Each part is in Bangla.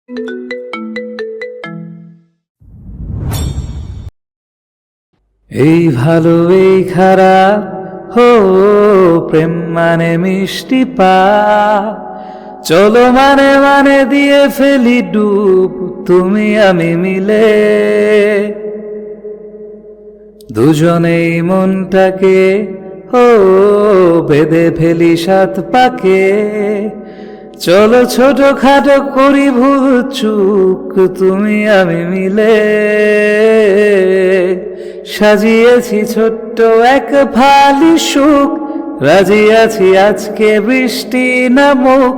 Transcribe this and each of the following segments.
এই ভালো এই খারাপ হো, প্রেম মানে মিষ্টি পা, চলো মানে মানে দিয়ে ফেলি ডুব তুমি আমি মিলে, দুজনেই মনটাকে ও বেঁধে ফেলি সাত পাকে, চলো ছোট খাটো করি ভুল চুক তুমি আমি মিলে, সাজিয়েছি ছোট্ট এক ফালি সুখ, রাজি আছি আজকে বৃষ্টি নামুক,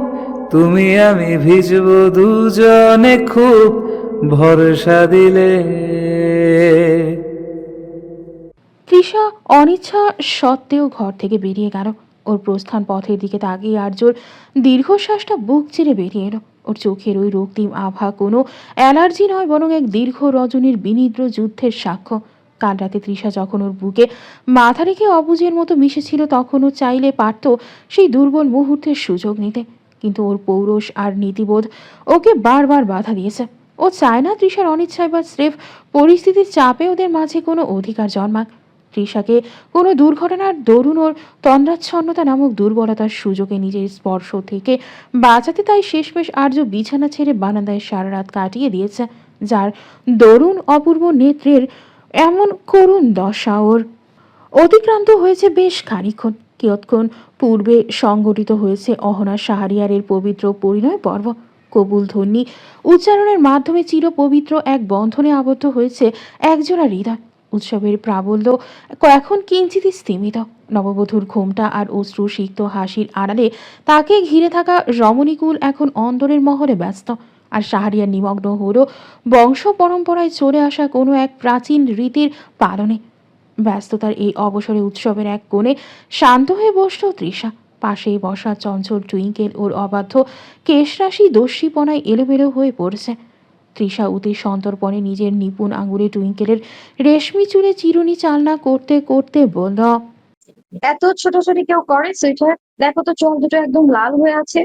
তুমি আমি ভিজবো দুজনে খুব ভরসা দিলে। তৃষা অনিচ্ছা সত্ত্বেও ঘর থেকে বেরিয়ে গেল। ওর প্রস্থান পথের দিকে তাকিয়ে আর্যর দীর্ঘশ্বাসটা বুক চিরে বেরিয়ে এলো। ওর চোখের ওই রক্তিম আভা কোনো অ্যালার্জি নয়, বরং এক দীর্ঘ রজনীর বিনিদ্র যুদ্ধের সাক্ষ্য। কাল রাতে তৃষা যখন ওর বুকে মাথা রেখে অবুঝের মতো মিশেছিল, তখন ও চাইলে পারত সেই দুর্বল মুহূর্তের সুযোগ নিতে, কিন্তু ওর পৌরুষ আর নীতিবোধ ওকে বারবার বাধা দিয়েছে। ও চায় না তৃষার অনিচ্ছায় বা স্রেফ পরিস্থিতির চাপে ওদের মাঝে কোনো অধিকার জন্মাক। তৃষাকে কোনো দুর্ঘটনার দরুন ওর তন্দ্রাচ্ছন্নতা নামক দুর্বলতার সুযোগে নিজের স্পর্শ থেকে বাঁচাতে তাই শেষমেশ আর্য বিছানা ছেড়ে বারান্দায় সারা রাত কাটিয়ে দিয়েছে, যার দরুন অপূর্ব নেত্রের এমন করুণ দশা ওর। অতিক্রান্ত হয়েছে বেশ খানিক্ষণ। কিয়ৎক্ষণ পূর্বে সংগঠিত হয়েছে অহনা শাহরিয়ারের পবিত্র পরিণয় পর্ব। কবুল ধ্বনি উচ্চারণের মাধ্যমে চিরপবিত্র এক বন্ধনে আবদ্ধ হয়েছে একজোড়া হৃদয়। উৎসবের প্রাবল্য এখন কিঞ্চিত স্থিমিত। নববধূর ঘোমটা আর অশ্রু সিক্ত হাসির আড়ালে তাকে ঘিরে থাকা রমণীকুল এখন অন্তরের মহলে ব্যস্ত। আর শাহরিয়ার নিমগ্ন হল বংশ পরম্পরায় চলে আসা কোনো এক প্রাচীন রীতির পালনে। ব্যস্ততার এই অবসরে উৎসবের এক কোণে শান্ত হয়ে বসল তৃষা। পাশেই বসা চঞ্চল টুইঙ্কেল ওর অবাধ্য কেশরাশি দস্যিপনায় এলোমেলো হয়ে পড়েছে। তৃষা অতি সন্তর্পণে নিজের নিপুণ আঙুলে টুইঙ্কেলের রেশমি চুলে চিরুনি চালনা করতে করতে বলল, এত ছোটাছুটি কেউ করে সুইটার? দেখো তো চোখ দুটো একদম লাল হয়ে আছে।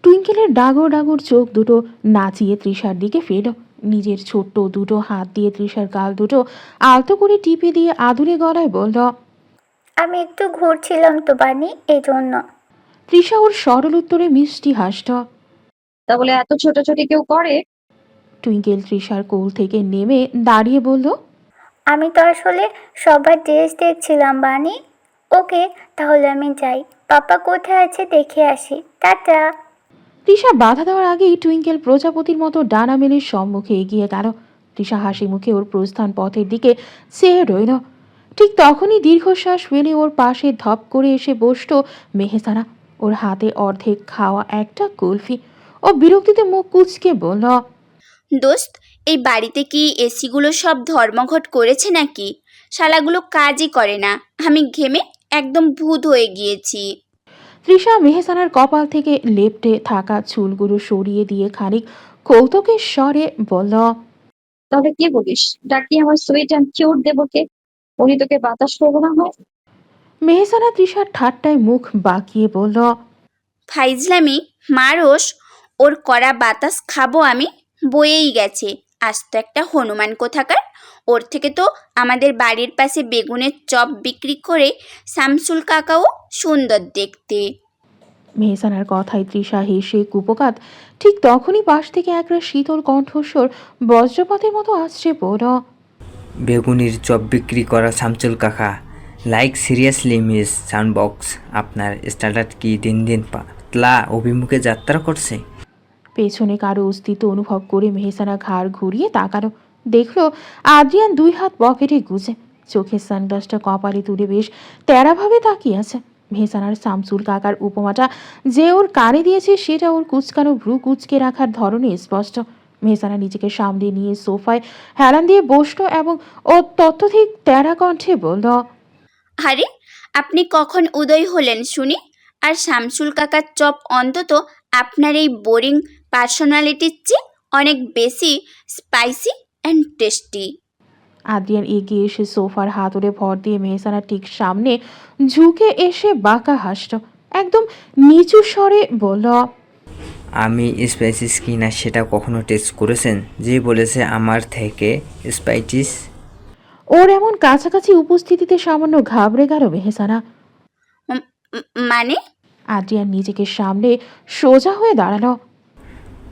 টুইঙ্কেলের ডাগর ডাগর চোখ দুটো নাচিয়ে তৃষার দিকে ফেরল। নিজের ছোট্ট দুটো হাত দিয়ে তৃষার গাল দুটো আলতো করে টিপে দিয়ে আদুরে গলায় বলল, আমি একটু ঘুরছিলাম তো বানি, এই জন্য। তৃষা ওর সরল উত্তরে মিষ্টি হাসল। তা বলে এত ছোটাছুটি কেউ করে? টুইঙ্কেল তৃষার কোল থেকে নেমে দাঁড়িয়ে বলল, আমি তো আসলে সবার ড্রেস দেখছিলাম বানি। ওকে, তাহলে আমি যাই। পাপা কোথায় আছে দেখে আসি। টাটা। তৃষা বাধা দেওয়ার আগেই টুইঙ্কেল প্রজাপতির মতো ডানা মেলে সম্মুখে এগিয়ে গেল। তৃষা হাসি মুখে ওর প্রস্থান পথের দিকে চেয়ে রইল। ঠিক তখনই দীর্ঘশ্বাস ফেলে ওর পাশে ধপ করে এসে বসল মেহসানা। ওর হাতে অর্ধেক খাওয়া একটা কুলফি। ও বিরক্তিতে মুখ কুঁচকে বলল, দোস্ত, এই বাড়িতে কি এসিগুলো সব ধর্মঘট করেছে নাকি? শালাগুলো কাজই করে না। আমি ঘেমে একদম ভূত হয়ে গিয়েছি। তৃষা মেহসানার কপাল থেকে লেপ্টে থাকা চুলগুলো সরিয়ে দিয়ে খানিক কৌতুকের স্বরে বলল, তবে কি বলিস, ডাকি আমার সুইট অ্যান্ড কিউট দেবকে। উনি তোকে বাতাস করবো না হয়? মেহসানা তৃষার ঠাট্টায় মুখ বাঁকিয়ে বলল, ফাইজলামি মারোস? ওর কড়া বাতাস খাবো আমি? বয়েই গেছে। আজ তো একটা হনুমান কোথাকার। ওর থেকে তো আমাদের বাড়ির পাশে বেগুনের চপ বিক্রি করে শামসুল কাকাও সুন্দর দেখতে। মেহসানার কথায় তৃষা হেসে কুপকাত। ঠিক তখনই পাশ থেকে একটা শীতল কণ্ঠস্বর বজ্রপাতের মতো আসছে পড়ল, বেগুনির চপ বিক্রি করা শামসুল কাকা, লাইক সিরিয়াসলি মিস সাউন্ডবক্স, আপনার স্ট্যান্ডার্ড কি দিন দিন পাতলা অভিমুখে যাত্রা করছে? পেছনে কারো অস্তিত্ব অনুভব করে মেহসানা ঘাড় ঘুরিয়ে তাকালো। দেখলো আদ্রিয়ান দুই হাত পকেটে গুজে, চোখের সানগ্লাসটা কপালে তুলে বেশ তেড়াভাবে তাকিয়ে আছে। মেহসানার শামসুল কাকার উপমাটা যে ওর কানে দিয়েছে সেটা ওর কুচকানো ভ্রু কুচকে রাখার ধরনে স্পষ্ট। মেহসানা নিজেকে সামলে নিয়ে সোফায় হেলান দিয়ে বসলো এবং ও ততধিক তেড়া কণ্ঠে বলল, আরে, আপনি কখন উদয় হলেন শুনি? আর শামসুল কাকার চপ অন্তত আপনার এই বোরিং পার্সোনালিটির চেয়ে অনেক বেশি স্পাইসি অ্যান্ড টেস্টি। আদ্রিয়ান এগিয়ে এসে সোফার হাতড়ে ভর দিয়ে মেহসানার ঠিক সামনে ঝুঁকে এসে বাঁকা হাসল। একদম নিচু স্বরে বলল, আমি স্পাইসিস কি না সেটা কখনো টেস্ট করেছেন? যে বলেছে আমার থেকে স্পাইসিস? ওর এমন কাছাকাছি উপস্থিতিতে সামান্য ঘাবড়ে গেল মেহসানা। উম, মানে? আদ্রিয়ান নিজেকে সামলে সোজা হয়ে দাঁড়ালো।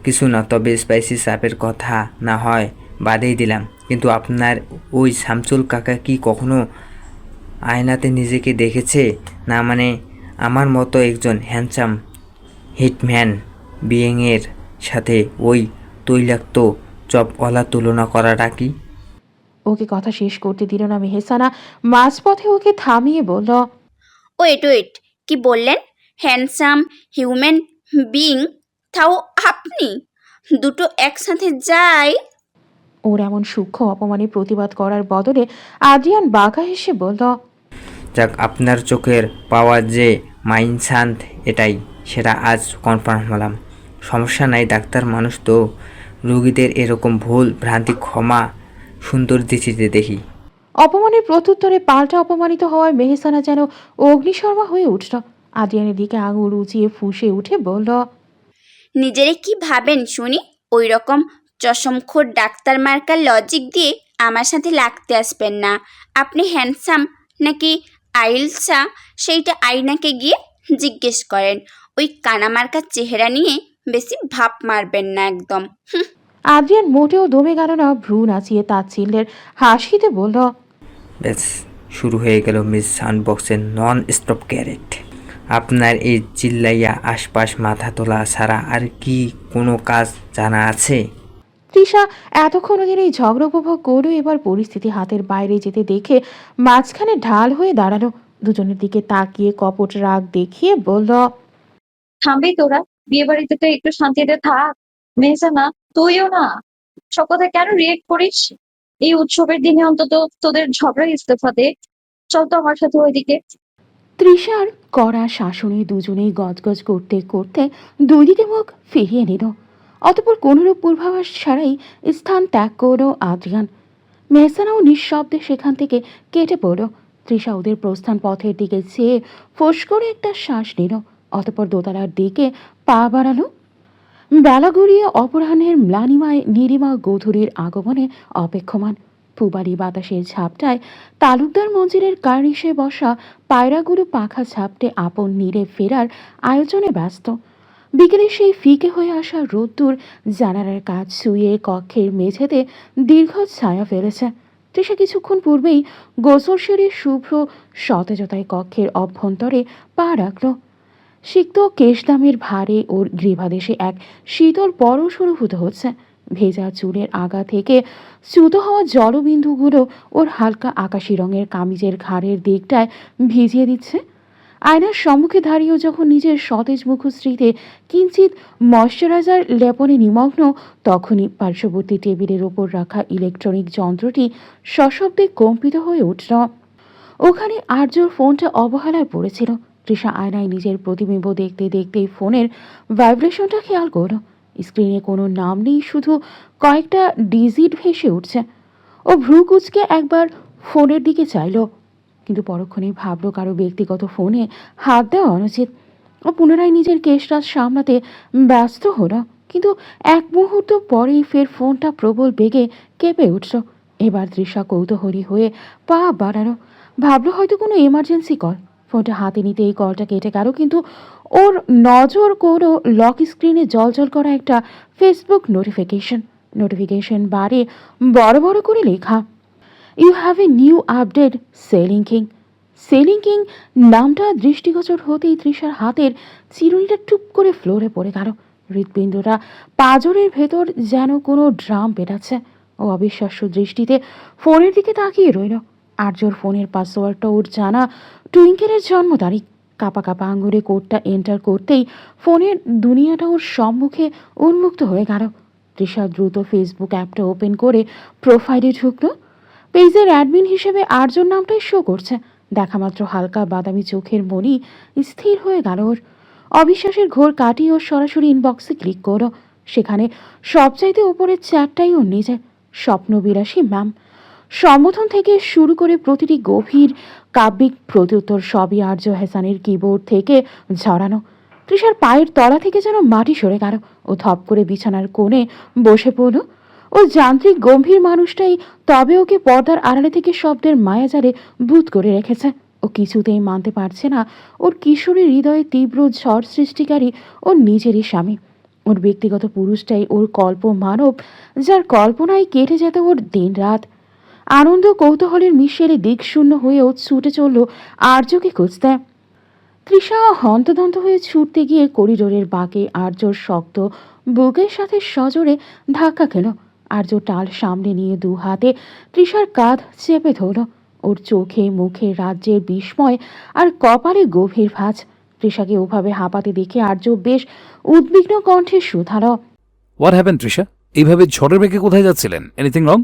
কিছু না, তবে স্পাইসি সাপের কথা না হয় বাদেই দিলাম, কিন্তু আপনার ওই শামচুল কাকা কি কখনো আয়নাতে নিজেকে দেখেছে? না মানে আমার মতো একজন হ্যান্ডসাম হিটম্যান বিয়েংয়ের সাথে ওই তৈলাক্ত চপওয়ালা তুলনা করাটা কি? ওকে কথা শেষ করতে দিল না মেহসানা, মাঝপথে ওকে থামিয়ে বলল, ওয়েট ওয়েট, কি বললেন? Handsome human being? তাও আপনি? দুটো একসাথে যায়? ওর এমন সূক্ষ্ম অপমানে প্রতিবাদ করার বদলে আদ্রিয়ান বাঁকা হেসে বলল, যাক, আপনার চোখের পাওয়া যে মাইনসান্থ এটাই, সেটা আজ কনফার্ম হলাম। সমস্যা নাই, ডাক্তার মানুষ তো, রুগীদের এরকম ভুল ভ্রান্তি ক্ষমা সুন্দর দৃষ্টিতে দেখি। অপমানের প্রত্যুত্তরে পাল্টা অপমানিত হওয়ায় মেহসানা যেন অগ্নিশর্মা হয়ে উঠল। আদ্রিয়ানের দিকে আঙুল উঁচিয়ে ফুঁসে উঠে বলল, নিজেরে কি ভাবেন শুনি? ওই রকম চশমখোর ডাক্তার মার্কার লজিক দিয়ে আমার সাথে লাগতে আসবেন না। আপনি হ্যান্ডসাম নাকি আইলসা সেইটা আয়নাকে গিয়ে জিজ্ঞেস করেন। ওই কানামার্কার চেহারা নিয়ে বেশি ভাব মারবেন না একদম। আদ্রিয়ান মোটেও দমে গেল না, ভ্রু নাচিয়ে তাচ্ছিল্যের হাসিতে বলল, ব্যাস, শুরু হয়ে গেল মিস সাউন্ডবক্সের নন স্টপ ক্যারেট। আপনার এই চিল্লাইয়া আশপাশ মাথা তোলা ছাড়া আর কি কোনো কাজ জানা আছে? তৃষা এতক্ষণ ওদের এই ঝগড়া উপভোগ করলেও এবার পরিস্থিতি হাতের বাইরে যেতে দেখে মাঝখানে ঢাল হয়ে দাঁড়ালো। দুজনের দিকে তাকিয়ে কপট রাগ দেখিয়ে বলল, থামবি তোরা? বিয়ে বাড়িতে তো একটু শান্তিতে থাক। মেহসানা, তুইও না সব কথায় কেন রিয়েক্ট করিস? এই উৎসবের দিনে অন্তত তোদের ঝগড়া ইস্তফা দে। চল তো আমার সাথে ওইদিকে। তৃষার কড়া শাসনে দুজনেই গজগজ করতে করতে দুই দিকে মুখ ফিরিয়ে নিল। অতঃপর কোনরূপ পূর্বাভাস ছাড়াই স্থান ত্যাগ করল আদ্রিয়ান। মেহসানাও নিঃশব্দে সেখান থেকে কেটে পড়ল। তৃষা ওদের প্রস্থান পথের দিকে চেয়ে ফোঁস করে একটা শ্বাস নিল, অতঃপর দোতলার দিকে পা বাড়ালো। বেলা গড়িয়ে অপরাহ্নের ম্লানিমায় নিরিমা গোধূলির আগমনে অপেক্ষমান। পূবালি বাতাসের ঝাপটায় তালুকদার মঞ্জিলের কার্নিশে বসা পায়রাগুলো পাখা ঝাপটে আপন নীড়ে ফেরার আয়োজনে ব্যস্ত। বিকেলে সেই ফিকে হয়ে আসা রোদ্দুর জানালার কাজ ছুঁয়ে কক্ষের মেঝেতে দীর্ঘ ছায়া ফেলেছে। তৃষা কিছুক্ষণ পূর্বেই গোসল সেরে শুভ্র সতেজতায় কক্ষের অভ্যন্তরে পা রাখল। সিক্ত কেশদামের ভারে ওর গ্রীবাদেশে এক শীতল পরশ অনুভূত হচ্ছে। ভেজা চুলের আগা থেকে চ্যুত হওয়া জলবিন্দুগুলো ওর হালকা আকাশি রঙের কামিজের ঘাড়ের দিকটায় ভিজিয়ে দিচ্ছে। আয়নার সম্মুখে দাঁড়িয়েও যখন নিজের সতেজ মুখশ্রীতে কিঞ্চিত ময়শ্চারাইজার লেপনে নিমগ্ন, তখনই পার্শ্ববর্তী টেবিলের ওপর রাখা ইলেকট্রনিক যন্ত্রটি সশব্দে কম্পিত হয়ে উঠল। ওখানে আর্যর ফোনটা অবহেলায় পড়েছিল। তৃষা আয়নায় নিজের প্রতিবিম্ব দেখতে দেখতেই ফোনের ভাইব্রেশনটা খেয়াল করল। স্ক্রিনে কোনো নাম নেই, শুধু কয়েকটা ডিজিট ভেসে উঠছে। ও ভ্রু কুচকে একবার ফোনের দিকে চাইল, কিন্তু পরক্ষণেই ভাবল কারো ব্যক্তিগত ফোনে হাত দেওয়া অনুচিত। ও পুনরায় নিজের কেশরাজ সামলাতে ব্যস্ত হলো, কিন্তু এক মুহূর্ত পরেই ফের ফোনটা প্রবল বেগে কেঁপে উঠল। এবার তৃষা কৌতূহলী হয়ে পা বাড়ালো, ভাবলো হয়তো কোনো এমার্জেন্সি কল। ফোনটা হাতে নিতে এই কলটা কেটে গেল, কিন্তু ওর নজর করো লক স্ক্রিনে জলজল করা একটা ফেসবুক নোটিফিকেশন বারে বড় বড় করে লেখা, you have a new update selling king. Selling king নামটা দৃষ্টিগোচর হতেই তৃষার হাতের চিরুনিটা টুপ করে ফ্লোরে পড়ে গেল। হৃৎপিণ্ডটা পাঁজরের ভেতর যেন কোনো ড্রাম পেটাচ্ছে। ও অবিশ্বাস্য দৃষ্টিতে ফোনের দিকে তাকিয়ে রইল। আর্যর ফোনের পাসওয়ার্ডটা ওর জানা, টুইঙ্কেলের জন্ম তারিখ। কাপা কাপা আঙুলে কোডটা এন্টার করতেই ফোনের দুনিয়াটা ওর সম্মুখে উন্মুক্ত হয়ে গেল। তৃষা দ্রুত ফেসবুক অ্যাপটা ওপেন করে প্রোফাইলে ঢুকলো। পেজের অ্যাডমিন হিসেবে আর্যর নামটাই শো করছে। দেখামাত্র হালকা বাদামি চোখের মনি স্থির হয়ে গেল ওর। অবিশ্বাসের ঘোর কাটিয়ে ওর সরাসরি ইনবক্সে ক্লিক করো। সেখানে সবচাইতে উপরের চ্যাটটাই ওর নিজের। স্বপ্নবিলাসী ম্যাম। সম্বোধন থেকে শুরু করে প্রতিটি গভীর কাব্যিক প্রত্যুত্তর সবই আর্য হেসানের কিবোর্ড থেকে ঝরানো। তৃষার পায়ের তলা থেকে যেন মাটি সরে গেল। ও ধপ করে বিছানার কোণে বসে পড়ল। ও যান্ত্রিক গম্ভীর মানুষটাই তবে ওকে পর্দার আড়ালে থেকে শব্দের মায়াজালে ভূত করে রেখেছে। ও কিছুতেই মানতে পারছে না ওর কিশোরী হৃদয়ে তীব্র ঝড় সৃষ্টিকারী ওর নিজেরই স্বামী। ওর ব্যক্তিগত পুরুষটাই ওর কল্প মানব, যার কল্পনায় কেটে যেত ওর দিন রাত। আনন্দ কৌতূহলের মিশেলে দিক শূন্য হয়েও ছুটে চলল আর্যকে খুঁজতে। তৃষা হন্তদন্ত হয়ে ছুটতে গিয়ে করিডোরের বাঁকে আর্যর শক্ত বুকের সাথে সজোরে ধাক্কা খেল। আর্য টাল সামনে নিয়ে দু হাতে তৃষার কাঁধ চেপে ধরল। ওর চোখে মুখে রাজ্যের বিস্ময় আর কপালে গভীর ভাঁজ। তৃষাকে ওভাবে হাঁপাতে দেখে আর্য বেশ উদ্বিগ্ন কণ্ঠে শুধালো, হোয়াট হ্যাপেন তৃষা? এইভাবে ঝড়ের বেগে কোথায় যাচ্ছিলেন? Anything wrong?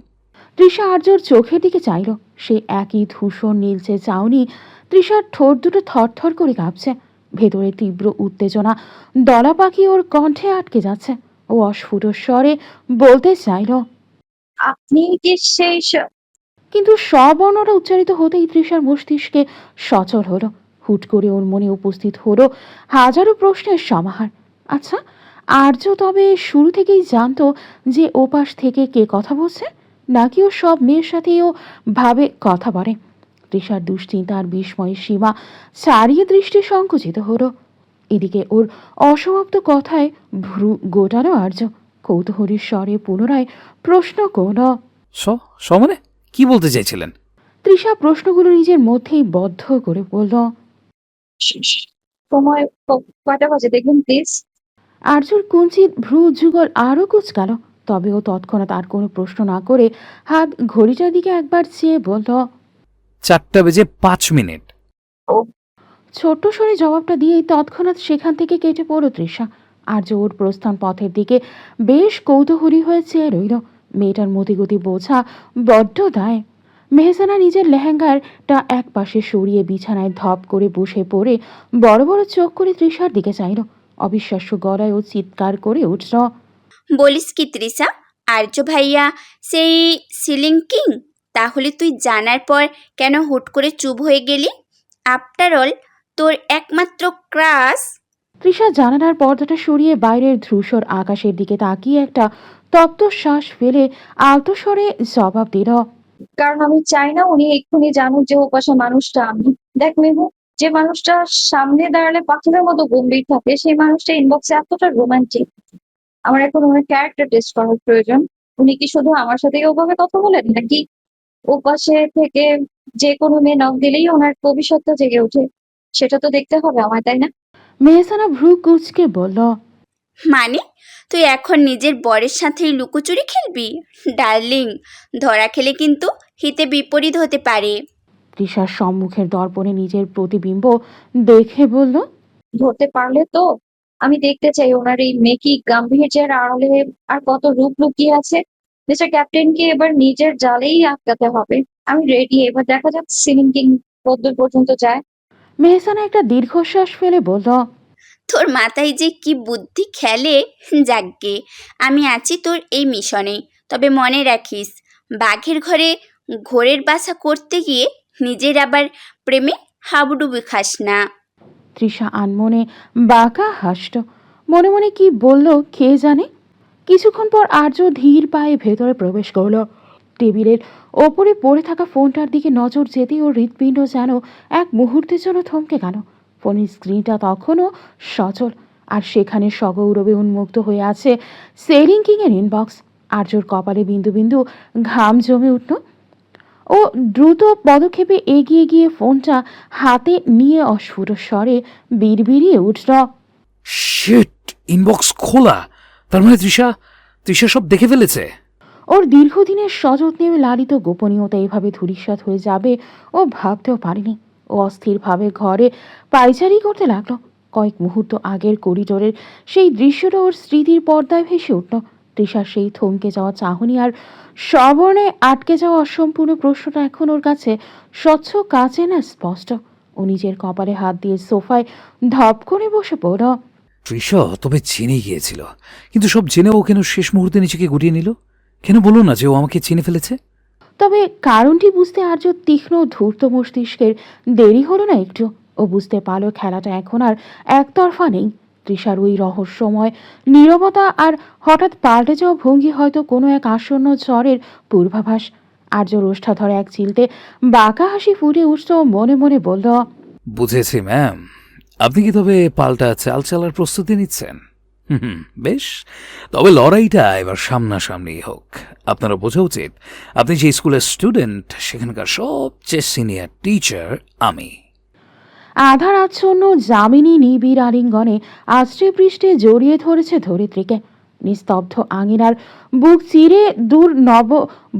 তৃষা আর্যর চোখের দিকে চাইল। সে একই ধূসর নীলচে চাউনি। তৃষার ঠোঁট দুটো থরথর করে কাঁপছে। ভেতরে তীব্র উত্তেজনা দলা পাখি ওর কণ্ঠে আটকে যাচ্ছে। ও অস্ফুট স্বরে বলতে চাইল, আপনি কি সেই কিন্তু স্ববর্ণটা উচ্চারিত হতেই তৃষার মস্তিষ্কে সচল হলো। হুট করে ওর মনে উপস্থিত হলো হাজারো প্রশ্নের সমাহার। আচ্ছা, আর্য তবে শুরু থেকেই জানতো যে ওপাশ থেকে কে কথা বলছে, নাকি ও সব মেয়ের সাথেই ও ভাবে কথা বলে? তৃষার দুশ্চিন্তার বিস্ময়ের সীমা ছাড়িয়ে দৃষ্টি সংকুচিত হলো। এদিকে ওর অসমাপ্ত কথায় ভ্রু গোটানো আর্য কৌতূহলীর স্বরে পুনরায় প্রশ্ন করল। মানে কি বলতে চাইছিলেন? তৃষা প্রশ্নগুলো নিজের মধ্যেই বদ্ধ করে বলল। সময় কয়টা বাজে দেখুন প্লিজ। আর্যর কুঞ্চিত ভ্রু যুগল আরও কুচকাল। তবে ও তৎক্ষণাৎ আর কোনো প্রশ্ন না করে হাত ঘড়িটার দিকে একবার চেয়ে বলল, 4:05। ছোট্ট স্বরে জবাবটা দিয়েই তৎক্ষণাৎ সেখান থেকে কেটে পড়ল তৃষা। আর্য ওর প্রস্থান পথের দিকে বেশ কৌতূহলী হয়ে চেয়ে রইল। মেয়েটার মতিগতি বোঝা বড্ড দায়। মেহসানা নিজের লেহেঙ্গারটা এক পাশে সরিয়ে বিছানায় ধপ করে বসে পড়ে বড় বড় চোখ করে তৃষার দিকে চাইল। অবিশ্বাস্য গলায় ও চিৎকার করে উঠল, বলিস কি তৃষা, আর্য ভাইয়া সেই সিলিং কিং? তাহলে তুই জানার পর কেন হুট করে চুপ হয়ে গেলি? আফটার অল তোর একমাত্র ক্রাশ। তৃষা জানালার পর্দাটা সরিয়ে বাইরের ধূসর আকাশের দিকে তাকিয়ে একটা তপ্ত শ্বাস ফেলে আলতো স্বরে জবাব দিল, কারণ আমি চাই না উনি এক্ষুনি জানুক যে ওপাশে মানুষটা আমি। দেখ মেহু, যে মানুষটা সামনে দাঁড়ালে পাথরের মতো গম্ভীর থাকে সেই মানুষটা ইনবক্সে এতটা রোমান্টিক। আমার এখন ওনার ক্যারেক্টার টেস্ট করার প্রয়োজন। উনি কি শুধু আমার সাথেই ওভাবে কথা বলেন, নাকি ওপাশে থেকে যে কোনো মেয়ে নখ দিলেই ওনার ভবিষ্যৎটা জেগে ওঠে? সেটা তো দেখতে হবে আমার, তাই না? মেহসানা ভ্রু কুচকে বলল, মানে তুই এখন নিজের বরের সাথেই লুকোচুরি খেলবি? ডার্লিং, ধরা খেলে কিন্তু হিতে বিপরীত হতে পারে। তৃষার সম্মুখের দর্পণে নিজের প্রতিবিম্ব দেখে বলল, ধরতে পারলে তো আমি দেখতে চাই ওনার এই মেকি গাম্ভীর্যের আড়ালে আর কত রূপ লুকিয়ে আছে। মিস্টার ক্যাপ্টেনকে এবার নিজের জালেই আটকাতে হবে। আমি রেডি, এবার দেখা যাক সিলিং কিং কতদূর পর্যন্ত যায়। মেহসানা একটা দীর্ঘশ্বাস ফেলে বলল, তোর মাথায় যে কি বুদ্ধি খেলে! যাকগে, আমি আছি তোর এই মিশনে। তবে মনে রাখিস, বাঘের ঘরে ঘোরের বাসা করতে গিয়ে নিজের আবার প্রেমে হাবুডুবু খাস না। তৃষা আনমনে বাঁকা হাসল। মনে মনে কি বলল কে জানে। কিছুক্ষণ পর আর্য ধীর পায়ে ভেতরে প্রবেশ করল। টেবিলের ওপরে পড়ে থাকা ফোনটার দিকে নজর যেতেই ওর হৃৎপিণ্ড যেন এক মুহূর্তের জন্য থমকে গেল। ফোনের স্ক্রিনটা তখনও সচল, আর সেখানে সগৌরবে উন্মুক্ত হয়ে আছে সেলিং কিংয়ের ইনবক্স। আর্যর কপালে বিন্দু বিন্দু ঘাম জমে উঠল। ও দ্রুত পদক্ষেপে এগিয়ে গিয়ে ফোনটা হাতে নিয়ে অস্ফুট স্বরে বিড়বিড়িয়ে উঠল, শিট, ইনবক্স খোলা। তার মানে তৃষা সব দেখে ফেলেছে। ওর দীর্ঘদিনের সযত্নে লালিত গোপনীয়তা এভাবে ধূলিসাৎ হয়ে যাবে ও ভাবতেও পারেনি। ও অস্থিরভাবে ঘরে পায়চারি করতে লাগলো। কয়েক মুহূর্ত আগের করিডোরের সেই দৃশ্যটা ওর স্মৃতির পর্দায় ভেসে উঠল। তৃষার সেই থমকে যাওয়া চাহনি আর সবর্ণে আটকে যাওয়া অসম্পূর্ণ প্রশ্নটা এখন ওর কাছে স্বচ্ছ কাঁচে না স্পষ্ট। ও নিজের কপালে হাত দিয়ে সোফায় ধপ করে বসে পড়ল। তৃষা তবে জেনে গিয়েছিল, কিন্তু সব জেনেও কেন শেষ মুহূর্তে নিজেকে গুটিয়ে নিল? কেন বলল না যে ও আমাকে চিনে ফেলেছে? তবে কারণটি বুঝতে আর্য তীক্ষ্ণ ধূর্ত মস্তিষ্কের দেরি হলো না একটু। ও বুঝতে পারল খেলাটা এখন আর একতরফা নেই। তৃষার ওই রহস্যময় নীরবতা আর হঠাৎ পাল্টে যাওয়া ভঙ্গি হয়তো কোনো এক আসন্ন ঝড়ের পূর্বাভাস। আর্যর ওষ্ঠা ধরে এক চিলতে বাঁকা হাসি ফুটে উঠত ও মনে মনে বলল, বুঝেছি ম্যাম, আপনি কি তবে পাল্টা চাল চালার প্রস্তুতি নিচ্ছেন? বেশ, তবে লড়াইটা এবার সামনাসামনি হোক। আপনারা বোঝা উচিত, আপনি যে স্কুলের স্টুডেন্ট সেখানকার সবচেয়ে সিনিয়র টিচার আমি। আধার আচ্ছন্ন যামিনী নিবিড় আলিঙ্গনে আষ্টে পৃষ্ঠে জড়িয়ে ধরেছে ধরিত্রীকে। নিস্তব্ধ আঙিনার বুক চিরে দূর নব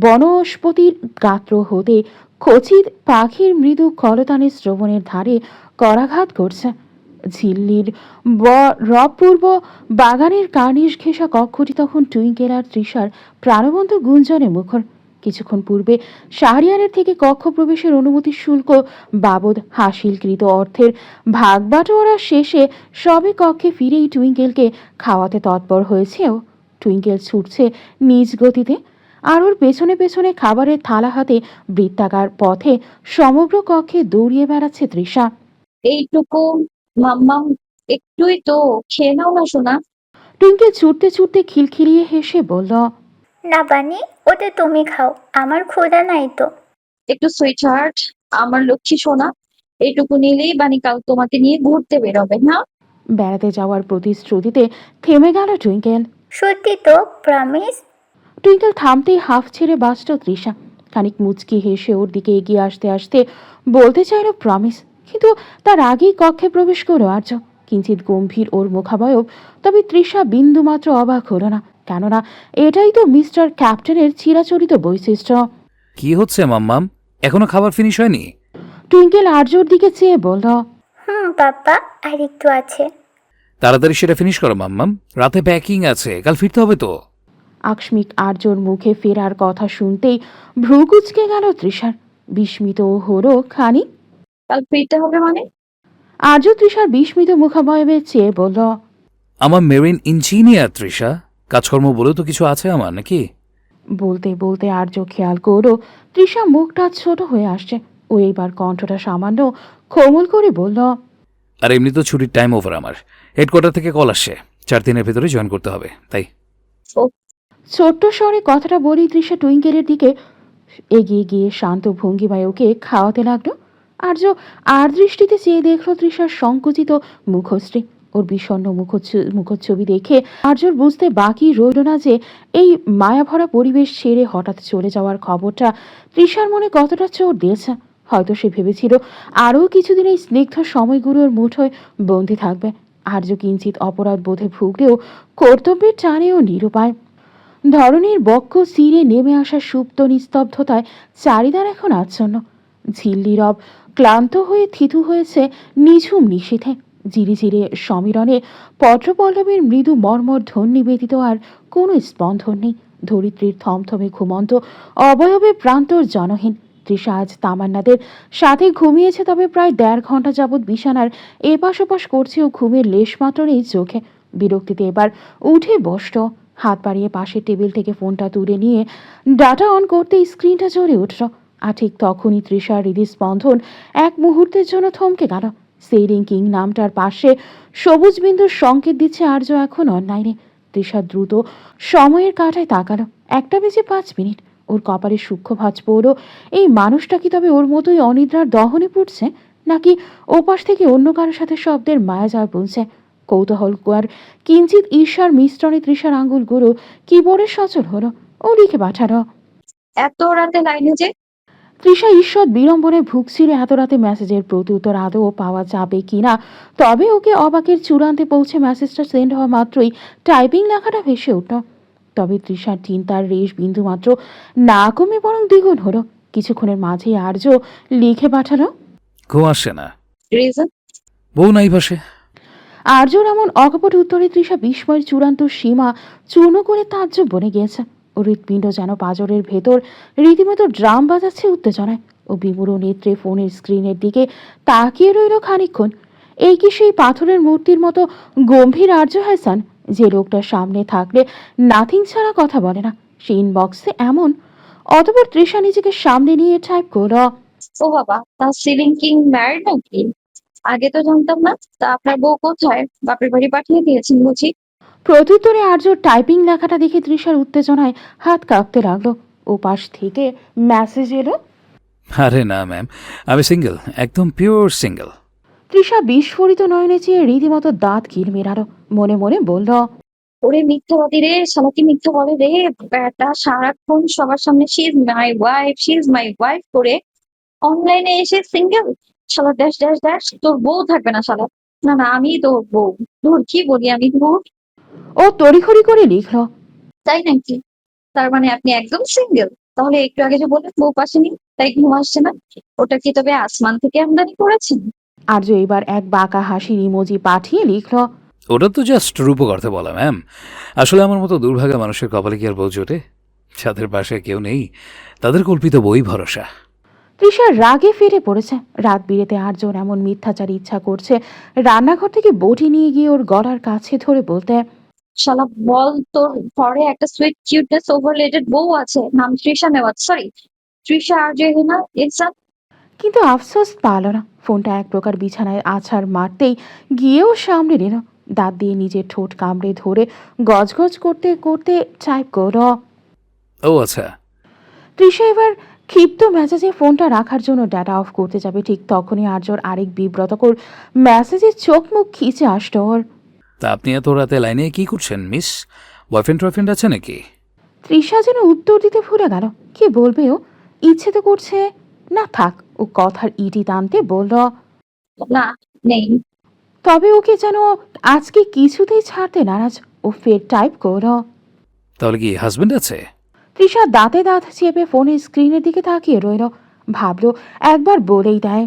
বনস্পতির গাত্র হতে খচিত পাখির মৃদু কলতানে শ্রবণের ধারে করাঘাত করছে। ঝিল্লির রবপূর্ব বাগানের কার্নিশ ঘেঁষা কক্ষটি তখন টুইঙ্কেল আর তৃষার প্রাণবন্ত গুঞ্জনে মুখর। কিছুক্ষণ পূর্বে শাহরিয়ারের থেকে কক্ষ প্রবেশের অনুমতি শুল্ক বাবদ হাসিলকৃত অর্থের ভাগ বাটোয়ারা শেষে সবে কক্ষে ফিরেই টুইঙ্কেলকে খাওয়াতে তৎপর হয়েছেও। টুইঙ্কেল ছুটছে নিজ গতিতে, আর ওর পেছনে পেছনে খাবারের থালা হাতে বৃত্তাকার পথে সমগ্র কক্ষে দৌড়িয়ে বেড়াচ্ছে তৃষা। এইটুকু মাম্মাম, একটুই তো, খেয়ে নাও না সোনা। টুইঙ্কেল ছুটতে ছুটতে খিলখিলিয়ে হেসে বলল, না বানি, ওটা তুমি খাও, আমার ক্ষুধা নাই তো। একটু সুইট হার্ট, আমার লক্ষ্মী সোনা। এইটুকু নিলেই বানি কাল তোমাকে নিয়ে ঘুরতে বেরোবে না? বেড়াতে যাওয়ার প্রতিশ্রুতিতে থেমে গেল টুইঙ্কেল। সত্যি তো, প্রমিস? টুইঙ্কেল থামতেই হাফ ছেড়ে বাঁচল তৃষা। খানিক মুচকি হেসে ওর দিকে এগিয়ে আসতে আসতে বলতে চাইল প্রমিস, কিন্তু তার আগেই কক্ষে প্রবেশ করো আর্য। কিঞ্চিত গম্ভীর ওর মুখাবয়ব, তবে তৃষা বিন্দুমাত্র অবাক হলো না, কেননা এটাই তো মিস্টার ক্যাপ্টেনের চিরাচরিত বৈশিষ্ট্য। কি হচ্ছে মাম্মাম, এখনো খাবার ফিনিশ হয়নি? টুইঙ্কেল আর্যর দিকে চেয়ে বলল, পাপ্পা, আর একটু আছে। তাড়াতাড়ি সেটা ফিনিশ করো মাম্মাম, রাতে প্যাকিং আছে, কাল ফিরতে হবে তো। আকস্মিক আর্যর মুখে ফেরার কথা শুনতেই ভ্রু কুঁচকে গেল তৃষার। বিস্মিত হলো খানিক। কাল ফিরতে হবে মানে? আর্য তৃষার বিস্মিত মুখাবয়বে চেয়ে বলল, আমার মেরিন ইঞ্জিনিয়ার তৃষা, কাজকর্ম বলে তো কিছু আছে আমার নাকি? বলতে বলতে আর্য খেয়াল করো তৃষা মুখটা ছোট হয়ে আসছে। ও এইবার কণ্ঠটা সামান্য কোমল করে বলল, আর এমনি তো ছুটির টাইম ওভার আমার, হেডকোয়ার্টার থেকে কল আসছে, 4 দিনের ভেতরে জয়েন করতে হবে, তাই। ছোট্ট স্বরে কথাটা বলেই তৃষা টুইঙ্কেলের দিকে এগিয়ে গিয়ে শান্ত ভঙ্গিমায় ওকে খাওয়াতে লাগলো। আর্য আর দৃষ্টিতে চেয়ে দেখলো তৃষার সংকুচিত মুখশ্রী। ওর বিষণ্ণ মুখচ্ছবি দেখে আর্যর বুঝতে বাকি রইল না যে এই মায়াভরা পরিবেশ ছেড়ে হঠাৎ চলে যাওয়ার খবরটা তৃষার মনে কতটা চোট দিয়েছে। হয়তো সে ভেবেছিল আরও কিছুদিন এই স্নিগ্ধ সময়গুলোর মুঠোয় বন্দী থাকবে। আর্য কিঞ্চিত অপরাধ বোধে ভুগলেও কর্তব্যের টানেও নিরুপায়। ধরনীর বক্ষ চিরে নেমে আসা সুপ্ত নিস্তব্ধতায় চারিদার এখন আচ্ছন্ন। ঝিল্লিরব ক্লান্ত হয়ে থিতু হয়েছে নিঝুম নিশীথে। জিরিজিরে সমীরণে পত্রপল্লবের মৃদু মর্মর ধ্বনি ব্যতীত আর কোনো স্পন্দন নেই। ধরিত্রীর থমথমে ঘুমন্ত অবয়বে প্রান্তর জনহীন। তৃষা আজ তামান্নাদের সাথে ঘুমিয়েছে, তবে প্রায় 1.5 ঘন্টা যাবৎ বিছানার এপাশ ওপাশ করছে ও ঘুমের লেশমাত্র নেই চোখে। বিরক্তিতে এবার উঠে বসল। হাত বাড়িয়ে পাশের টেবিল থেকে ফোনটা তুলে নিয়ে ডাটা অন করতেই স্ক্রিনটা জ্বলে উঠল। আর ঠিক তখনই তৃষার হৃদস্পন্দন এক মুহূর্তের জন্য থমকে গেল। সেইরিং কিং নামটার পাশে সবুজ বিন্দুর সংকেত দিচ্ছে আর্য এখন অনলাইনে। তৃষা দ্রুত সময়ের কাঁটায় তাকালো। 1:05। ওর কপালে সূক্ষ্ম ভাঁজ পড়ল, এই মানুষটা কি তবে ওর মতোই অনিদ্রার দহনে পড়ছে, নাকি ওপাশ থেকে অন্য কারোর সাথে শব্দের মায়াজাল বুনছে? কৌতূহল আর কিঞ্চিত ঈর্ষার মিশ্রণে তৃষার আঙ্গুলগুলো কিবোর্ডে সচল হলো। ও লিখে পাঠালো, এত রাতে লাইনে যে? তৃষা ঈষৎ বিড়ম্বনে ভুগছিল এত রাতে মেসেজের প্রত্যুত্তর আদৌ পাওয়া যাবে কিনা। তবে ওকে অবাকের চূড়ান্তে পৌঁছে মেসেজটা সেন্ড হওয়া মাত্রই টাইপিং লেখাটা ভেসে উঠল। তবে তৃষার চিন্তার রেশ বিন্দুমাত্র না কমে বরং দ্বিগুণ হলো। কিছুক্ষণের মাঝেই আর্য লিখে পাঠালো, ঘুম আসছে না, রিজন? বউ নাই পাশে। আর্যর এমন অকপট উত্তরে তৃষা বিস্ময়ের চূড়ান্ত সীমা চূর্ণ করে তাজ্জব বনে গিয়েছে। ও হৃৎপিণ্ড যেন পাঁজরের ভেতর রীতিমতো ড্রাম বাজাচ্ছে উত্তেজনায়। ও বিমূঢ় নেত্রে ফোনের স্ক্রিনের দিকে তাকিয়ে রইল খানিকক্ষণ। এই কি সেই পাথরের মূর্তির মতো গম্ভীর আর্য হাসান, যে লোকটার সামনে থাকলে নাথিং ছাড়া কথা বলে না, সে ইনবক্সে এমন? অতঃপর তৃষা নিজেকে সামনে নিয়ে টাইপ করল, ও বাবা, তার সিলিং কিং ম্যারিড নাকি? আগে তো জানতাম না। তা আপনার বউ কোথায়? বাপের বাড়ি পাঠিয়ে দিয়েছেন বুঝি? প্রত্যুত্তরে আর্য টাইপিং লেখাটা দেখে তৃষার উত্তেজনায় হাত কাঁপতে লাগলো। ওপাশ থেকে মেসেজ এলো, আরে না ম্যাম, আমি সিঙ্গেল, একদম পিওর সিঙ্গেল। তৃষা বিস্ফোরিত নয়নে চেয়ে রীতিমতো দাঁত কিরমিরালো। মনে মনে বলল, ওরে মিথ্যাবাদী রে, শালা কি মিথ্যা বলে রে? ব্যাটা সারাক্ষণ সবার সামনে she is my wife, she is my wife করে অনলাইনে এসে সিঙ্গেল। শালা ড্যাশ ড্যাশ ড্যাশ, তোর বউ থাকবে না শালা। না না, আমি তোর বউ। ধুর, কি বলি আমি, ধুর। ও তড়িঘড়ি করে লিখল, তাই নাকি? তার মানে আপনি একদম সিঙ্গেল? তাহলে একটু আগে যে বললেন বউ পাশে নেই, তাই ঘুম আসছে না? ওটা কি তবে আসমান থেকে আমদানি করেছেন? আর্য এবার এক বাঁকা হাসির ইমোজি পাঠিয়ে লিখল, ওটা তো জাস্ট রূপকর্থে বলা ম্যাম। আসলে আমার মতো দুর্ভাগা মানুষের কপালে কি আর বউ জোটে? যাদের পাশে কেউ নেই তাদের কল্পিত বই ভরসা। তৃষা রাগে ফিরে পড়েছে। রাত বিরেতে আর্যর এমন মিথ্যাচার ইচ্ছা করছে রান্নাঘর থেকে বটি নিয়ে গিয়ে ওর গলার কাছে ধরে বলতে, শালা বল, তোর ঘরে একটা সুইট কিউটনেস ওভারলেটেড বউ আছে, নাম তৃষা নেওয়াজ, সরি তৃষা আর জেহেনা ইনসান। কিন্তু আফসোস পাল না। ফোনটা এক প্রকার বিছানায় আছাড় মারতেই গিয়েও সামনে নিল। দাঁত দিয়ে নিজের ঠোঁট কামড়ে ধরে গজগজ করতে করতে টাইপ করল। ও আচ্ছা। তৃষা এবার ক্ষিপ্ত মেজাজে ফোনটা রাখার জন্য ডাটা অফ করতে যাবে, ঠিক তখনই আর্যর আরেক বিব্রতকর মেসেজে চোখ মুখ খিচে আসলো ওর। তা আপনি এত রাতে লাইনে কি করছেন মিস? বয়ফ্রেন্ড টয়ফ্রেন্ড আছে নাকি? তৃষা যেন উত্তর দিতে ভুলে গেল। কি বলবে ও? ইচ্ছে তো করছে না, থাক। ও কথার ইটি টানতে বলল, না, নেই। তবে ওকে যেন আজকে কিছুতেই ছাড়তে নারাজ। ও ফের টাইপ করল। তাহলে কি হাজবেন্ড আছে? তৃষা দাঁতে দাঁত চেপে ফোনের স্ক্রিনের দিকে তাকিয়ে রইল। ভাবলো একবার বলেই দেয়,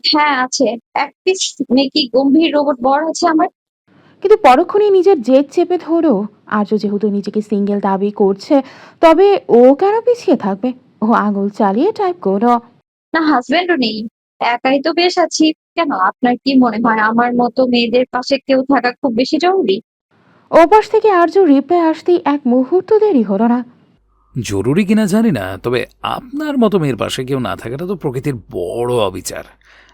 হ্যাঁ আছে। এক পিস মেকি গম্ভীর রোবট বর আছে আমার। কিন্তু পরক্ষণেই নিজের জেদ চেপে ধরো। আর্য যেহেতু নিজেকে সিঙ্গেল দাবি করছে, তবে ও কেন পিছিয়ে থাকবে? ও আঙুল চালিয়ে টাইপ করল, না, হাজবেন্ডও নেই। একাই তো বেশ আছি। কেন, আপনার কি মনে হয় আমার মতো মেয়েদের পাশে কেউ থাকা খুব বেশি জরুরি? ওপাশ থেকে আর্য রিপ্লাই আসতেই এক মুহূর্ত দেরি হলো না। জরুরি কিনা জানি না, তবে আপনার মতো মেয়ের পাশে কেউ না থাকাটা তো প্রকৃতির বড় অবিচার।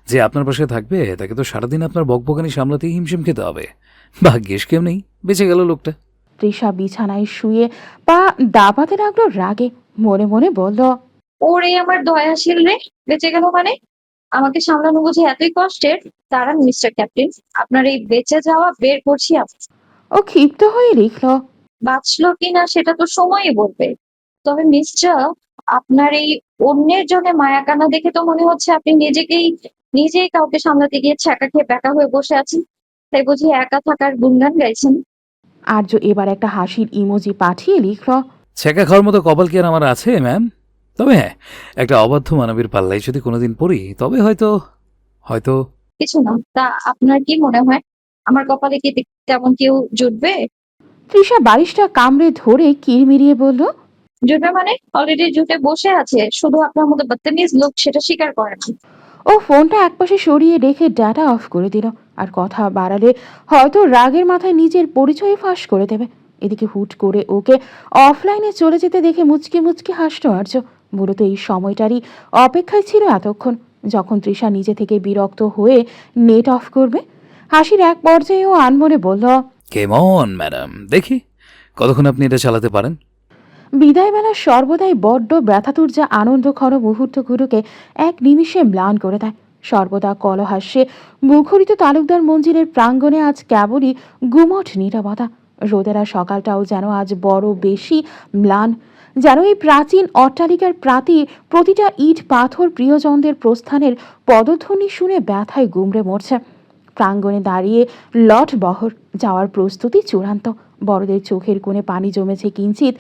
যে আপনার পাশে থাকবে তাকে তো সারাদিন আপনার বকবকানি সামলাতেই হিমশিম খেতে হবে। ভাগ্যিস কেউ নেই, বেঁচে গেল লোকটা। তৃষা বিছানায় শুয়ে পা দাবাতে লাগলো রাগে। মনে মনে বলল, ওরে আমার দয়াশীল রে, বেঁচে গেল মানে? আমাকে সামলানো বুঝি এতই কষ্টের? দাঁড়ান মিস্টার ক্যাপ্টেন, আপনার এই বেঁচে যাওয়া বের করছি আমি। ও ক্ষিপ্ত হয়ে লিখল, বাঁচলো কিনা সেটা তো সময়ই বলবে। তবে মিস্টার, আপনার এই অন্যের জন্য মায়া কান্না দেখে তো মনে হচ্ছে আপনি নিজেই কাউকে সামলাতে গিয়ে ছ্যাঁকা খেয়ে ব্যাকা হয়ে বসে আছেন। তাই বুঝি একা থাকার গুণগান গাইছেন? আর্য এবার একটা হাসির ইমোজি পাঠিয়ে লিখল, ছেঁকা খাওয়ার মতো কপাল কি আর আমার আছে ম্যাম? তবে হ্যাঁ, একটা অবাধ্য মানবীর পাল্লায় যদি কোনোদিন পড়ি তবে হয়তো হয়তো কিছু না। তা আপনার কি মনে হয় আমার কপালে কি তেমন কেউ জুটবে? তৃষা বালিশটা কামড়ে ধরে কিরমিরিয়ে বলল, জুটবে মানে অলরেডি জুটে বসে আছে, শুধু আপনার মতো বদতমিজ লোক সেটা স্বীকার করে না। ও ফোনটা একপাশে সরিয়ে রেখে ডাটা অফ করে দিল। আর কথা বাড়ালে হয়তো রাগের মাথায় নিজের পরিচয় ফাঁস করে দেবে। এদিকে হুট করে ওকে অফলাইনে চলে যেতে দেখে মুচকি মুচকি হাসল আর্য। মূলত এই সময়টারই অপেক্ষায় ছিল এতক্ষণ, যখন তৃষা নিজে থেকে বিরক্ত হয়ে নেট অফ করবে। হাসির এক পর্যায়ে ও আনমনে বলল, কেমন ম্যাডাম, দেখি কতক্ষণ আপনি এটা চালাতে পারেন। বিদায়বেলা সর্বদাই বড্ড ব্যথাতুর্যা আনন্দঘন মুহূর্তগুলোকে এক নিমিষে ম্লান করে দেয়। সর্বদা কলহাস্যে মুখরিত তালুকদার মঞ্জিলের প্রাঙ্গণে আজ কেবলই গুমট নীরবতা। রোদেলা সকালটাও যেন আজ বড় বেশি ম্লান। যেন এই প্রাচীন অট্টালিকার প্রতিটা ইট পাথর প্রিয়জনদের প্রস্থানের পদধ্বনি শুনে ব্যথায় গুমড়ে মরছে। প্রাঙ্গণে দাঁড়িয়ে লট বহর, যাওয়ার প্রস্তুতি চূড়ান্ত। বড়দের চোখের কোণে পানি জমেছে কিঞ্চিত।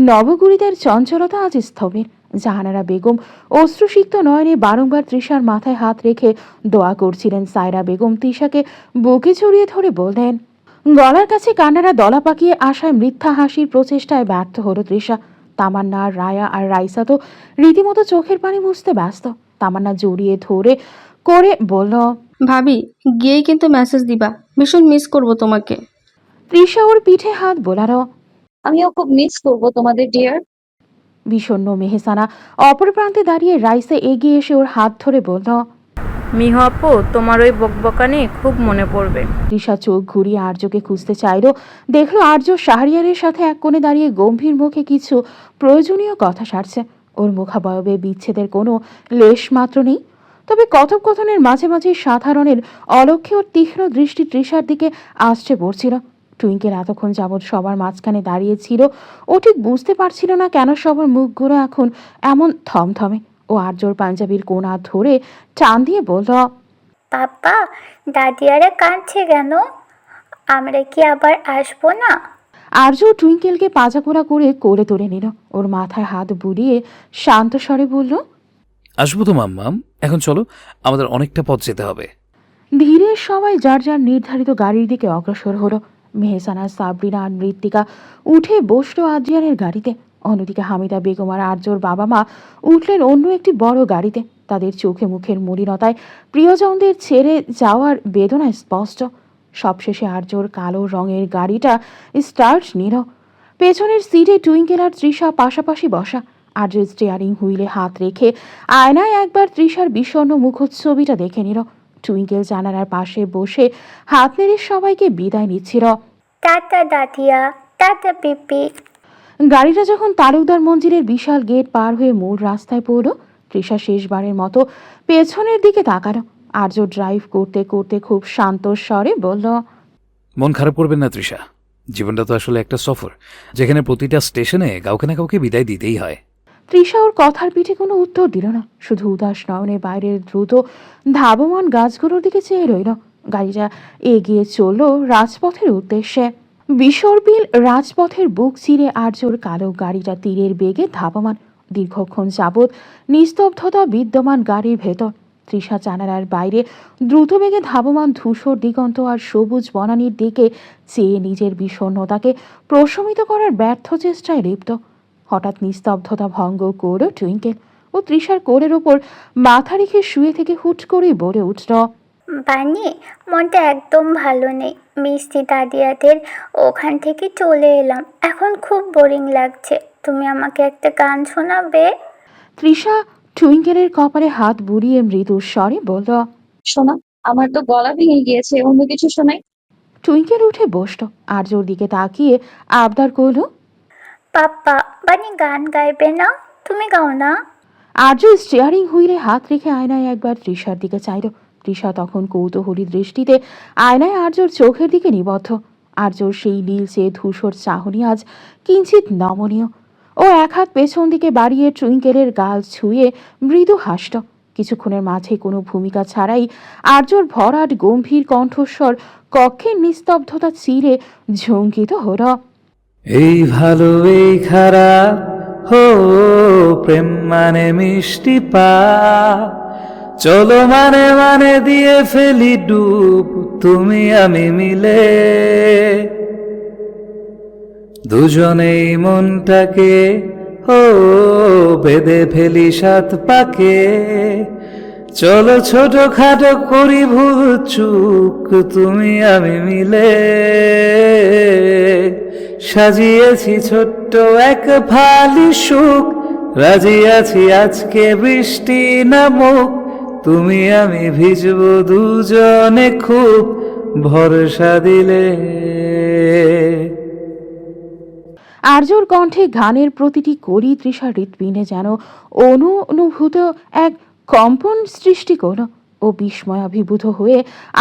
নবগুড়িদের চঞ্চলতা আজ স্থবির। জাহানারা বেগম অশ্রুসিক্ত নয়নে বারংবার তৃষার মাথায় হাত রেখে দোয়া করছিলেন। সায়রা বেগম তৃষাকে বুকে জড়িয়ে ধরে বললেন। গলার কাছে কান্নারা দলা পাকিয়ে আসায় মিথ্যা হাসির প্রচেষ্টায় ব্যর্থ হলো তৃষা। তামান্না, রায়া আর রাইসা তো রীতিমতো চোখের পানি মুছতে ব্যস্ত। তামান্না জড়িয়ে ধরে করে বলল, ভাবি, গিয়েই কিন্তু মেসেজ দিবা, ভীষণ মিস করব তোমাকে। তৃষা ওর পিঠে হাত বোলালো। আমিও খুব মিস করবো তোমাদের ডিয়ার। বিষণ্ণ মেহসানা অপর প্রান্তে দাঁড়িয়ে রাইসে এগিয়ে এসে ওর হাত ধরে বলল, মিহু আপু, তোমার ওই বকবকানি খুব মনে পড়বে। তৃষা চোখ ঘুরিয়ে আর্যকে খুঁজতে চাইল, দেখলো আর্য শাহরিয়ারের সাথে এক কোণে দাঁড়িয়ে গম্ভীর মুখে কিছু প্রয়োজনীয় কথা সারছে। ওর মুখাবয়বে বিচ্ছেদের কোনো লেশ মাত্র নেই, তবে কথোপকথনের মাঝে মাঝে সাধারণের অলক্ষ্যে ওর তীক্ষ্ণ দৃষ্টি তৃষার দিকে আসছে পড়ছিল। টুইঙ্কেল এতক্ষণ যাবৎ সবার মাঝখানে দাঁড়িয়েছিল। ও ঠিক বুঝতে পারছিল না কেন সবার মুখগুলো এখন এমন থমথমে। ও আর্যর পাঞ্জাবির কোণা ধরে টান দিয়ে বলল, পাপা, দাদিয়ারা কাঁদছে কেন? আমরা কি আবার আসবো না? আর্য টুইঙ্কেলকে পাজাকোড়া করে কোলে তুলে নিল। ওর মাথায় হাত বুলিয়ে শান্ত স্বরে বলল, আসবো তো মাম্মাম, এখন চলো, আমাদের অনেকটা পথ যেতে হবে। ধীরে সবাই যার যার নির্ধারিত গাড়ির দিকে অগ্রসর হলো। মেহসানা, সাবরিনা আর মৃত্তিকা উঠে বসলো আদ্রিয়ানের গাড়িতে। অন্যদিকে হামিদা বেগম আর আর্যর বাবা মা উঠলেন অন্য একটি বড় গাড়িতে। তাদের চোখে মুখের মলিনতায় প্রিয়জনদের ছেড়ে যাওয়ার বেদনায় স্পষ্ট। সবশেষে আর্যর কালো রঙের গাড়িটা স্টার্ট নিল। পেছনের সিটে টুইঙ্কেল আর তৃষা পাশাপাশি বসা। আর্য স্টিয়ারিং হুইলে হাত রেখে আয়নায় একবার তৃষার বিষণ্ণ মুখচ্ছবিটা দেখে নিল। টুইঙ্কেল জানালার পাশে বসে হাত নেড়ে সবাইকে বিদায় নিচ্ছিল। টাটা দাদিয়া, টাটা পিপি। গাড়িটা যখন তালুকদার মঞ্জিলের বিশাল গেট পার হয়ে মূল রাস্তায় পড়ল, তৃষা শেষবারের মতো পেছনের দিকে তাকালো। আর্য ড্রাইভ করতে করতে খুব শান্ত স্বরে বলল, মন খারাপ করবেন না তৃষা, জীবনটা তো আসলে একটা সফর, যেখানে প্রতিটা স্টেশনে কাউকে না কাউকে বিদায় দিতেই হয়। তৃষা ওর কথার পিঠে কোনো উত্তর দিল না, শুধু উদাস নয়নে বাইরের দ্রুত ধাবমান গাছগুলোর দিকে চেয়ে রইল। গাড়িটা এগিয়ে চলল রাজপথের উদ্দেশ্যে। বিসর্পিল রাজপথের বুক চিরে আর্যর কালো গাড়িটা তীরের বেগে ধাবমান। দীর্ঘক্ষণ যাবৎ নিস্তব্ধতা বিদ্যমান গাড়ির ভেতর। তৃষা জানালার বাইরে দ্রুত বেগে ধাবমান ধূসর দিগন্ত আর সবুজ বনানীর দিকে চেয়ে নিজের বিষণ্ণতাকে প্রশমিত করার ব্যর্থ চেষ্টায় লিপ্ত। হঠাৎ নিস্তব্ধতা ভঙ্গ করল টুইঙ্কেল। ও তৃষার কোলের ওপর মাথা রেখে শুয়ে থেকে হুট করেই বলে উঠল, বানি, মনটা একদম ভালো নেই। মিষ্টি দাদিয়াদের ওখান থেকে চলে এলাম, এখন খুব বোরিং লাগছে। তুমি আমাকে একটা গান শোনাবে? তৃষা টুইঙ্কেলের কপালে হাত বুলিয়ে মৃদু স্বরে বলল, শোনা, আমার তো গলা ভেঙে গিয়েছে, অন্য কিছু শোনাই। টুইঙ্কেল উঠে বসল। আর্যর দিকে তাকিয়ে আবদার করল, পাপ্পা, বানি গান গাইবে না? তুমি গাও না। আর্য স্টিয়ারিং হুইলে হাত রেখে আয়নায় একবার তৃষার দিকে চাইল। তৃষা তখন কৌতূহলী দৃষ্টিতে আয়নায় আর্যর চোখের দিকে নিবদ্ধ। আর্যর সেই নীলচে ধূসর চাহনি আজ কিঞ্চিত নমনীয়। ও এক হাত পেছন দিকে বাড়িয়ে টুইঙ্কেলের গাল ছুঁয়ে মৃদু হাসল। কিছুক্ষণের মাঝে কোনো ভূমিকা ছাড়াই আর্যর ভরাট গম্ভীর কণ্ঠস্বর কক্ষের নিস্তব্ধতা চিরে ঝঙ্কিত হল। এই ভালো এই খারাপ, হো প্রেম মানে মিষ্টি পা, চলো মানে মানে দিয়ে ফেলি ডুব, তুমি আমি মিলে দুজনেই মনটাকে ও বেঁধে ফেলি সাত পাকে, চলো ছোট খাটো করি ভুল চুক, তুমি আমি মিলে সাজিয়েছি ছোট্ট এক ফালি সুখ, রাজি আছি আজকে বৃষ্টি নামুক, তুমি আমি ভিজবো দুজনে খুব, ভরসা দিলে। আর্যর কণ্ঠে গানের প্রতিটি কড়ি তৃষার হৃৎপিণ্ডে যেন অনুভূত এক কম্পন সৃষ্টি করল। ও বিস্ময় অভিভূত হয়ে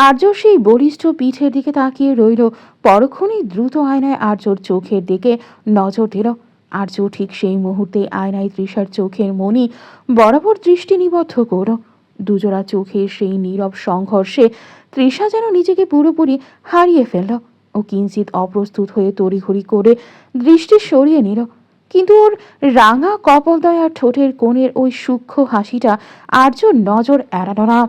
আর্য সেই বলিষ্ঠ পিঠের দিকে তাকিয়ে রইল। পরক্ষণেই দ্রুত আয়নায় আর্যর চোখের দিকে নজর দিল। আর্য ঠিক সেই মুহূর্তে আয়নায় তৃষার চোখের মনি বরাবর দৃষ্টি নিবদ্ধ করল। দুজোড়া চোখের সেই নীরব সংঘর্ষে তৃষা যেন নিজেকে পুরোপুরি হারিয়ে ফেলল। ও কিঞ্চিত অপ্রস্তুত হয়ে তড়িঘড়ি করে দৃষ্টি সরিয়ে নিল, কিন্তু ওর রাঙা কপলদয় আর ঠোঁটের কোণের ওই সূক্ষ্ম হাসিটা আর্যর নজর এড়াল না।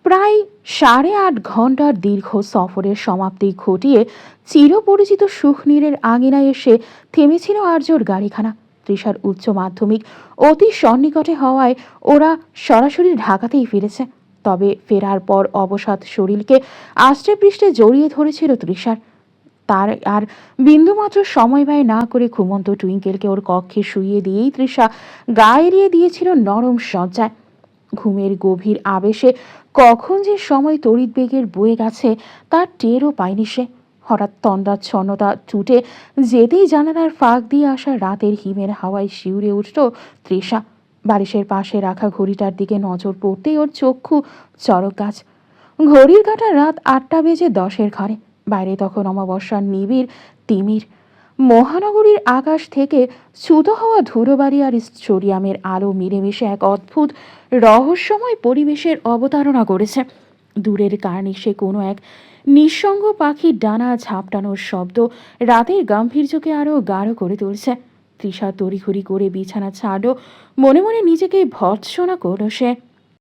প্রায় 8.5 ঘন্টার দীর্ঘ সফরের সমাপ্তি ঘটিয়ে চিরপরিচিত সুখনীরের আঙিনায় এসে থেমেছিল আর্যর গাড়িখানা। তৃষার উচ্চ মাধ্যমিক অতি সন্নিকটে হওয়ায় ওরা সরাসরি ঢাকাতেই ফিরেছে। তবে ফেরার পর অবসাদ শরীরকে আষ্টে পৃষ্ঠে জড়িয়ে ধরেছিল তৃষার। তার আর বিন্দুমাত্র সময় ব্যয় না করে ঘুমন্ত টুইঙ্কেলকে ওর কক্ষে শুইয়ে দিয়েই তৃষা গা এড়িয়ে দিয়েছিল নরম শয্যায়। ঘুমের গভীর আবেশে কখন যে সময় তড়িৎ বেগের বয়ে গেছে তার টেরও পায়নি সে। হঠাৎ তন্দ্রাচ্ছন্নতা ছুটে যেতেই জানালার ফাঁক দিয়ে আসা রাতের হিমের হাওয়ায় শিউরে উঠল তৃষা। বালিশের পাশে রাখা ঘড়িটার দিকে নজর পড়তেই ওর চক্ষু চড়ক গাছ। ঘড়ির কাঁটা রাত 8:10 ঘরে। বাইরে তখন অমাবস্যার নিবিড় তিমির। মহানগরীর আকাশ থেকে ছুতো হওয়া ধুলোবালি আর স্টোরিয়ামের আলো মিলেমিশে এক অদ্ভুত রহস্যময় পরিবেশের অবতারণা করেছে। দূরের কার্নিশে কোনো এক নিঃসঙ্গ পাখির ডানা ঝাপটানোর শব্দ রাতের গাম্ভীর্যকে আরও গাঢ় করে তুলছে। তৃষা তড়িঘড়ি করে বিছানা ছাড়ল, মনে মনে নিজেকে ভৎসনা করল সে।